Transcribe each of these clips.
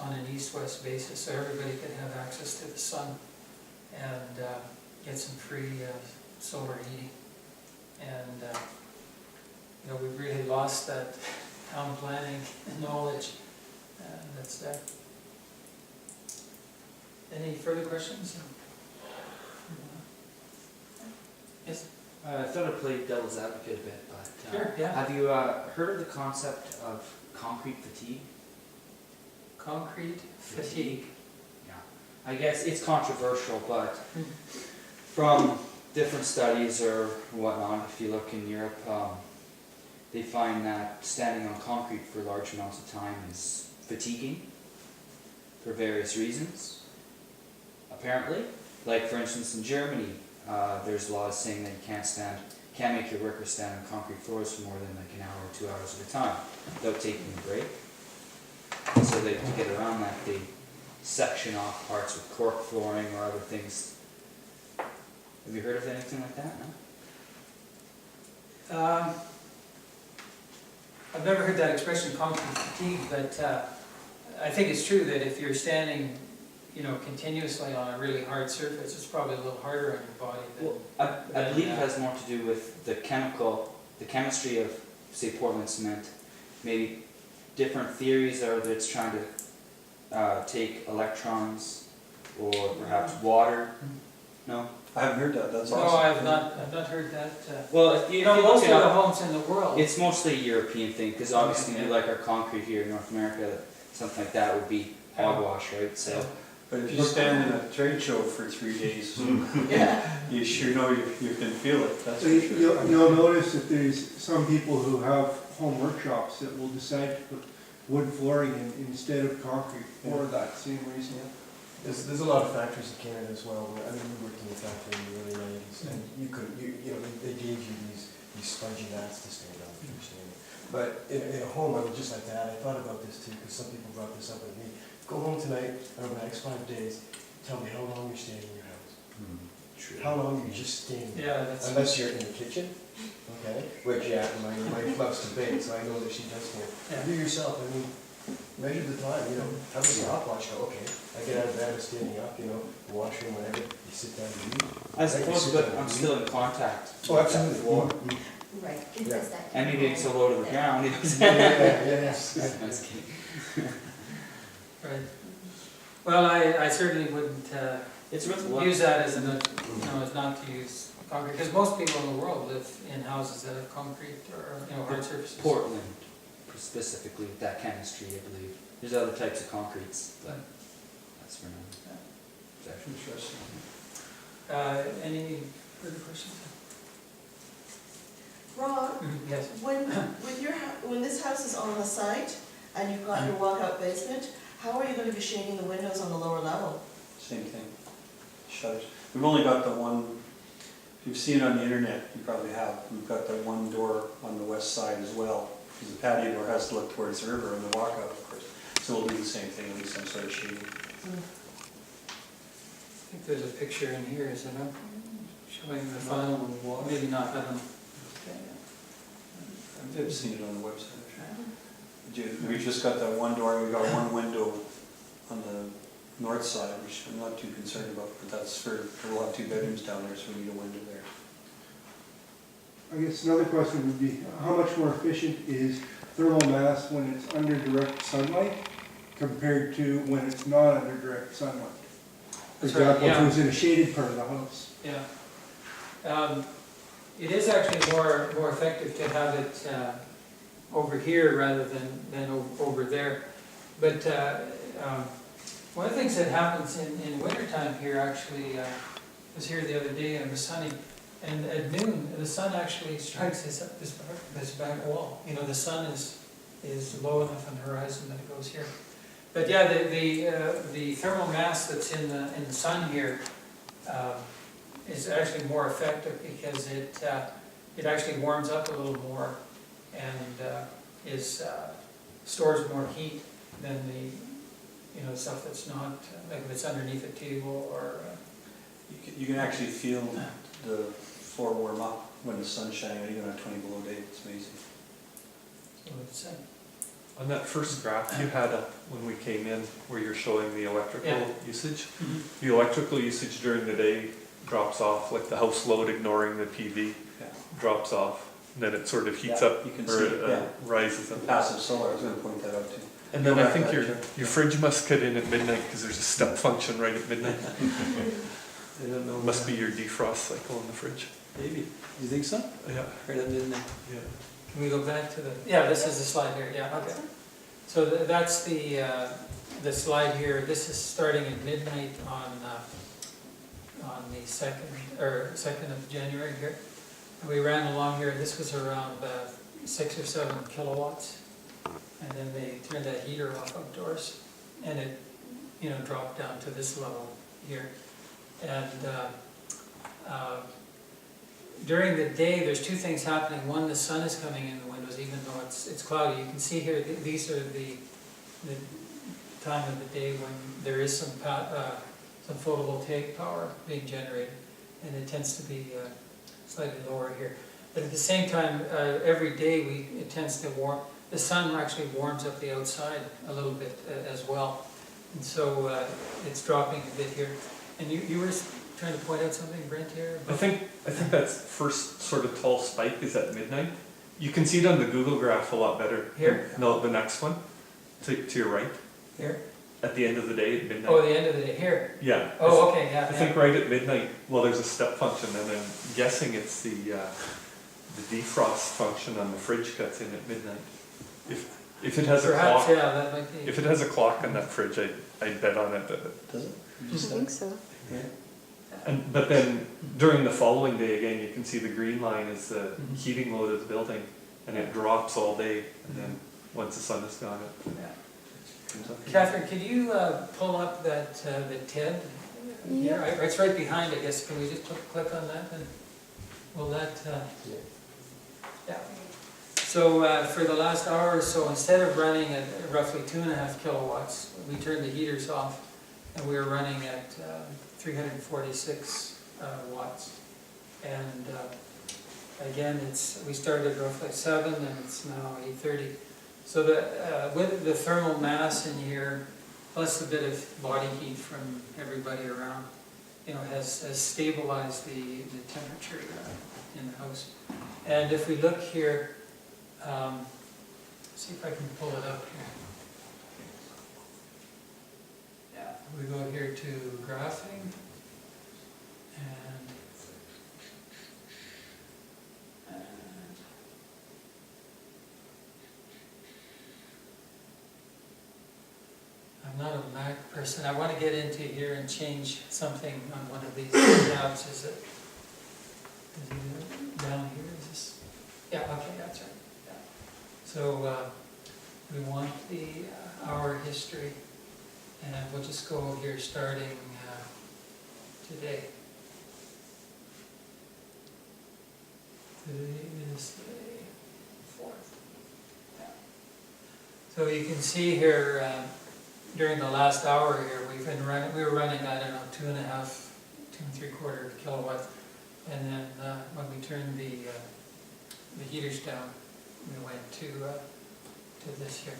on an east-west basis, so everybody could have access to the sun and get some free solar heating. And you know, we've really lost that town planning knowledge that's there. Any further questions? Yes? I thought I'd play devil's advocate a bit, but Sure, yeah. have you heard of the concept of concrete fatigue? Concrete fatigue. Yeah. I guess it's controversial, but from different studies or whatnot, if you look in Europe, they find that standing on concrete for large amounts of time is fatiguing for various reasons, apparently. Like, for instance, in Germany, there's laws saying that you can't make your workers stand on concrete floors for more than like an hour or 2 hours at a time without taking a break. And so to get around that, they section off parts with cork flooring or other things. Have you heard of anything like that? No? I've never heard that expression, concrete fatigue, but I think it's true that if you're standing, you know, continuously on a really hard surface, it's probably a little harder on your body than... Well, I believe it has more to do with the chemistry of, say, Portland cement. Maybe different theories are that it's trying to take electrons or perhaps water. No? I haven't heard that, that's No, awesome. I've not heard that. Well, if you look most it of the up, homes in the world. it's mostly a European thing, because obviously Okay. we like our concrete here in North America, something like that would be hogwash, right? So, But if you stand in a trade show for 3 days, you sure know you can feel it, that's So for sure. you'll notice that there's some people who have home workshops that will decide to put wood flooring in instead of concrete for that same reason. There's a lot of factories in Canada as well. I mean, we worked in a factory in the early 90s, and you know, they gave you these spongy mats to stand on, if you're standing. But in a home, I was just like that. I thought about this too, because some people brought this up with me. Go home tonight, and over the next 5 days, tell me how long you're staying in your house. true. How long you're just staying there. Yeah, that's... Unless you're in the kitchen, okay? Which, yeah, my wife loves to bake, so I know that she does stand. Yeah. Do yourself, I mean, measure the time, you know, have a stopwatch, go, okay, I get out of bed, I'm standing up, you know, the washroom, whatever, you sit down to eat. I suppose, but I'm still in contact. Oh, absolutely. Floor. Right, it Yeah. says that. And maybe it's so low to the ground. Yeah. That's kidding. Right. Well, I certainly wouldn't It's worth use that as as not to use concrete, because most people in the world live in houses that have concrete or, you know, hard surfaces. Portland, specifically, with that chemistry, I believe. There's other types of concretes, but that's for now. It's actually Interesting. Any further questions? Ron, Yes. when this house is on the site and you've got your walkout basement, how are you going to be shading the windows on the lower level? Same thing, shutters. We've only got the one, if you've seen it on the internet, you probably have, we've got the one door on the west side as well, because the patio door has to look towards the river and the walkout, of course. So we'll do the same thing, at least some sort of shading. I think there's a picture in here, is it not? Showing the final wall, maybe not, I don't know. I've seen it on the website. We just got that one door, we got one window on the north side, which I'm not too concerned about, but that's we'll have 2 bedrooms down there, so we need a window there. I guess another question would be, how much more efficient is thermal mass when it's under direct sunlight compared to when it's not under direct sunlight? For That's right, example, if yeah. it was in a shaded part of the house. Yeah. It is actually more effective to have it over here rather than over there. But one of the things that happens in wintertime here, actually, I was here the other day and it was sunny, and at noon the sun actually strikes this back wall. You know, the sun is low enough on the horizon that it goes here. But yeah, the thermal mass that's in the sun here is actually more effective because it actually warms up a little more and stores more heat than the stuff that's not, like if it's underneath a table or. You can actually feel the floor warm up when the sun's shining, even on 20 below day. It's amazing. So it's, On that first graph you had up when we came in, where you're showing the electrical Yeah. usage, Mhm. the electrical usage during the day drops off, like the house load ignoring the PV Yeah. drops off, and then it sort of heats Yeah, up, you can or see it, yeah. rises The up. passive solar, I was gonna point that out too. And then Go I back think to that, your fridge must cut in at midnight, because there's a step function right at midnight. I don't know. Must be your defrost cycle in the fridge. Maybe, you think so? Yeah, Right at midnight. yeah. Can we go back to the, yeah, this is the slide here, yeah, okay. So that's the slide here. This is starting at midnight on the 2nd of January here. And we ran along here, this was around 6 or 7 kilowatts. And then they turned that heater off outdoors, and it, you know, dropped down to this level here. And during the day, there's two things happening. One, the sun is coming in the windows, even though it's cloudy. You can see here, these are the time of the day when there is some photovoltaic power being generated, and it tends to be slightly lower here. But at the same time, every day it tends to warm. The sun actually warms up the outside a little bit as well, and so it's dropping a bit here. And you were trying to point out something, Brent, here? I think that first sort of tall spike is at midnight. You can see it on the Google graph a lot better. Here? No, the next one, to your right, Here? at the end of the day at midnight. Oh, the end of the day, here. Yeah. Oh, okay, yeah. I think right at midnight, well, there's a step function, and I'm guessing it's the defrost function on the fridge cuts in at midnight. If it has a Perhaps, clock, yeah, that might be. if it has a clock on that fridge, I'd bet on it that it. Does it? I think so. Yeah. But then during the following day, again, you can see the green line is the Mhm. heating load of the building, and it drops all day, and then once the sun is gone, it Yeah. Comes up. Catherine, could you pull up that, the TED? Yeah. It's right behind, I guess. Can we just click on that and will that, yeah. So for the last hour or so, instead of running at roughly 2.5 kilowatts, we turned the heaters off and we were running at 346 watts. And again, we started roughly at 7 and it's now 8:30. So with the thermal mass in here, plus a bit of body heat from everybody around, you know, has stabilized the temperature in the house. And if we look here, see if I can pull it up here. Yeah, we go here to graphing, and I'm not a Mac person. I want to get into here and change something on one of these tabs. Is it down here? Is this? Yeah, okay, that's right. Yeah. So we want the hour history, and we'll just go here starting today. Today is the 4th. Yeah. So you can see here during the last hour here, we were running, I don't know, 2.5, 2 3/4 kilowatts, and then when we turned the heaters down, we went to this here.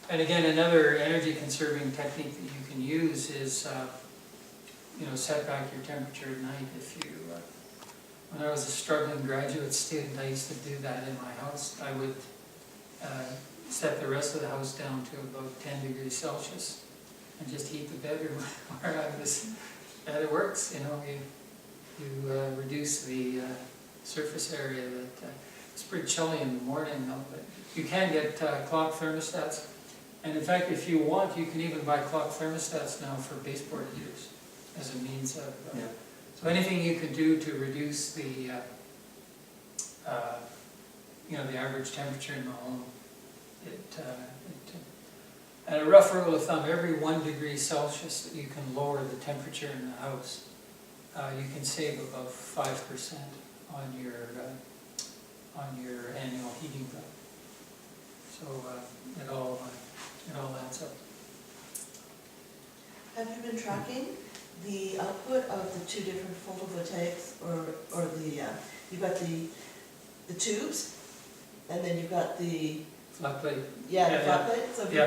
And again, another energy conserving technique that you can use is, you know, set back your temperature at night. If you, when I was a struggling graduate student, I used to do that in my house. I would set the rest of the house down to about 10 degrees Celsius and just heat the bedroom where I was. And it works, you know, you reduce the surface area. It's pretty chilly in the morning though, but you can get clock thermostats. And in fact, if you want, you can even buy clock thermostats now for baseboard heaters as a means of, Yeah. so anything you can do to reduce the, you know, the average temperature in the home. And a rough rule of thumb, every 1 degree Celsius that you can lower the temperature in the house, you can save about 5% on your annual heating bill. So it all adds up. Have you been tracking the output of the two different photovoltaics, or the, you've got the tubes, and then you've got the flat plate. Yeah, Yeah, the flat plate, so if you yeah.